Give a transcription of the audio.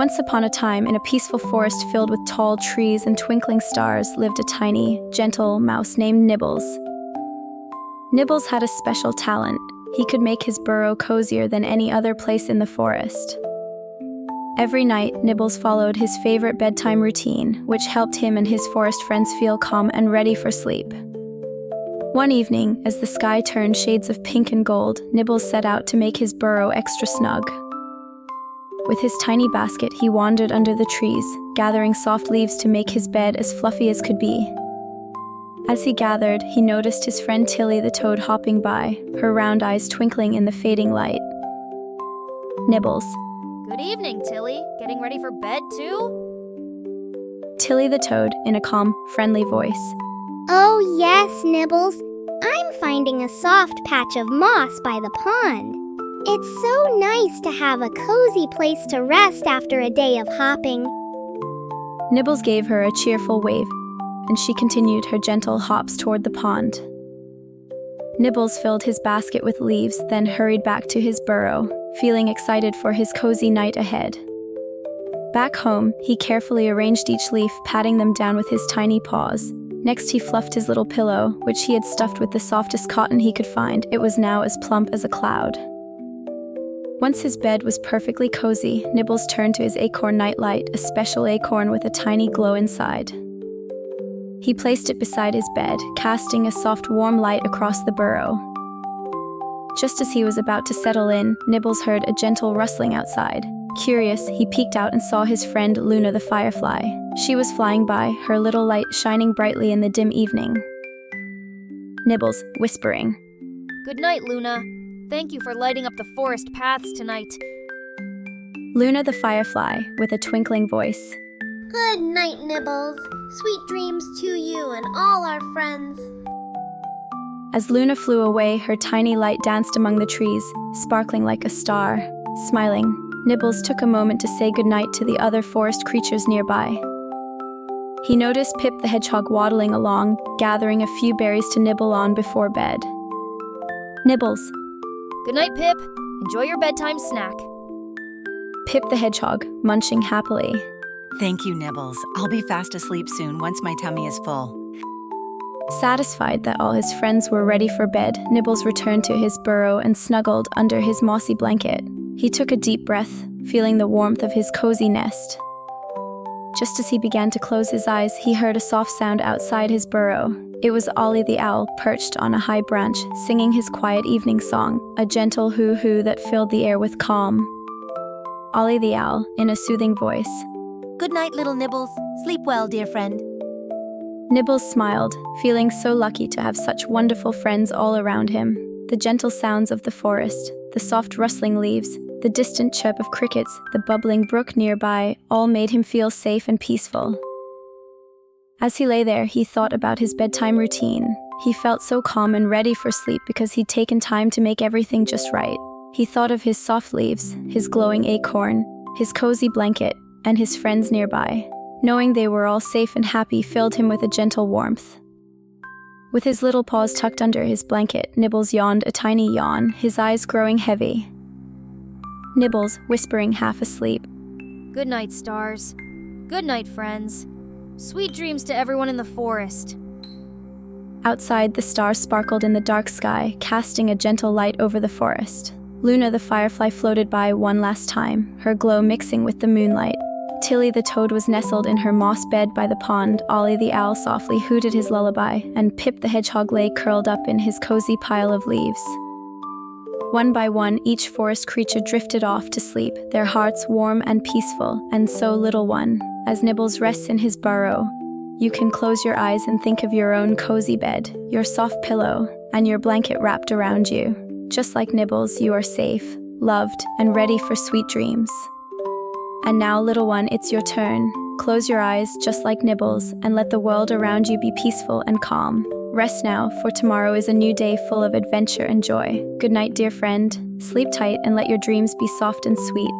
Once upon a time, in a peaceful forest filled with tall trees and twinkling stars, lived a tiny, gentle mouse named Nibbles. Nibbles had a special talent. He could make his burrow cozier than any other place in the forest. Every night, Nibbles followed his favorite bedtime routine, which helped him and his forest friends feel calm and ready for sleep. One evening, as the sky turned shades of pink and gold, Nibbles set out to make his burrow extra snug. With his tiny basket, he wandered under the trees, gathering soft leaves to make his bed as fluffy as could be. As he gathered, he noticed his friend Tilly the toad hopping by, her round eyes twinkling in the fading light. Nibbles. Good evening, Tilly. Getting ready for bed, too? Tilly the toad, in a calm, friendly voice. Oh yes, Nibbles. I'm finding a soft patch of moss by the pond. It's so nice to have a cozy place to rest after a day of hopping. Nibbles gave her a cheerful wave, and she continued her gentle hops toward the pond. Nibbles filled his basket with leaves, then hurried back to his burrow, feeling excited for his cozy night ahead. Back home, he carefully arranged each leaf, patting them down with his tiny paws. Next, he fluffed his little pillow, which he had stuffed with the softest cotton he could find. It was now as plump as a cloud. Once his bed was perfectly cozy, Nibbles turned to his acorn nightlight, a special acorn with a tiny glow inside. He placed it beside his bed, casting a soft, warm light across the burrow. Just as he was about to settle in, Nibbles heard a gentle rustling outside. Curious, he peeked out and saw his friend Luna the firefly. She was flying by, her little light shining brightly in the dim evening. Nibbles, whispering. Good night, Luna. Thank you for lighting up the forest paths tonight. Luna the firefly, with a twinkling voice. Good night, Nibbles. Sweet dreams to you and all our friends. As Luna flew away, her tiny light danced among the trees, sparkling like a star. Smiling, Nibbles took a moment to say goodnight to the other forest creatures nearby. He noticed Pip the hedgehog waddling along, gathering a few berries to nibble on before bed. Nibbles. Good night, Pip. Enjoy your bedtime snack. Pip the hedgehog, munching happily. Thank you, Nibbles. I'll be fast asleep soon once my tummy is full. Satisfied that all his friends were ready for bed, Nibbles returned to his burrow and snuggled under his mossy blanket. He took a deep breath, feeling the warmth of his cozy nest. Just as he began to close his eyes, he heard a soft sound outside his burrow. It was Ollie the owl, perched on a high branch, singing his quiet evening song, a gentle hoo-hoo that filled the air with calm. Ollie the owl, in a soothing voice. Good night, little Nibbles. Sleep well, dear friend. Nibbles smiled, feeling so lucky to have such wonderful friends all around him. The gentle sounds of the forest, the soft rustling leaves, the distant chirp of crickets, the bubbling brook nearby, all made him feel safe and peaceful. As he lay there, he thought about his bedtime routine. He felt so calm and ready for sleep because he'd taken time to make everything just right. He thought of his soft leaves, his glowing acorn, his cozy blanket, and his friends nearby. Knowing they were all safe and happy filled him with a gentle warmth. With his little paws tucked under his blanket, Nibbles yawned a tiny yawn, his eyes growing heavy. Nibbles, whispering half asleep. Good night, stars. Good night, friends. Sweet dreams to everyone in the forest. Outside, the stars sparkled in the dark sky, casting a gentle light over the forest. Luna the firefly floated by one last time, her glow mixing with the moonlight. Tilly the toad was nestled in her moss bed by the pond, Ollie the owl softly hooted his lullaby, and Pip the hedgehog lay curled up in his cozy pile of leaves. One by one, each forest creature drifted off to sleep, their hearts warm and peaceful, and so, little one, as Nibbles rests in his burrow, you can close your eyes and think of your own cozy bed, your soft pillow, and your blanket wrapped around you. Just like Nibbles, you are safe, loved, and ready for sweet dreams. And now, little one, it's your turn. Close your eyes, just like Nibbles, and let the world around you be peaceful and calm. Rest now, for tomorrow is a new day full of adventure and joy. Good night, dear friend. Sleep tight and let your dreams be soft and sweet.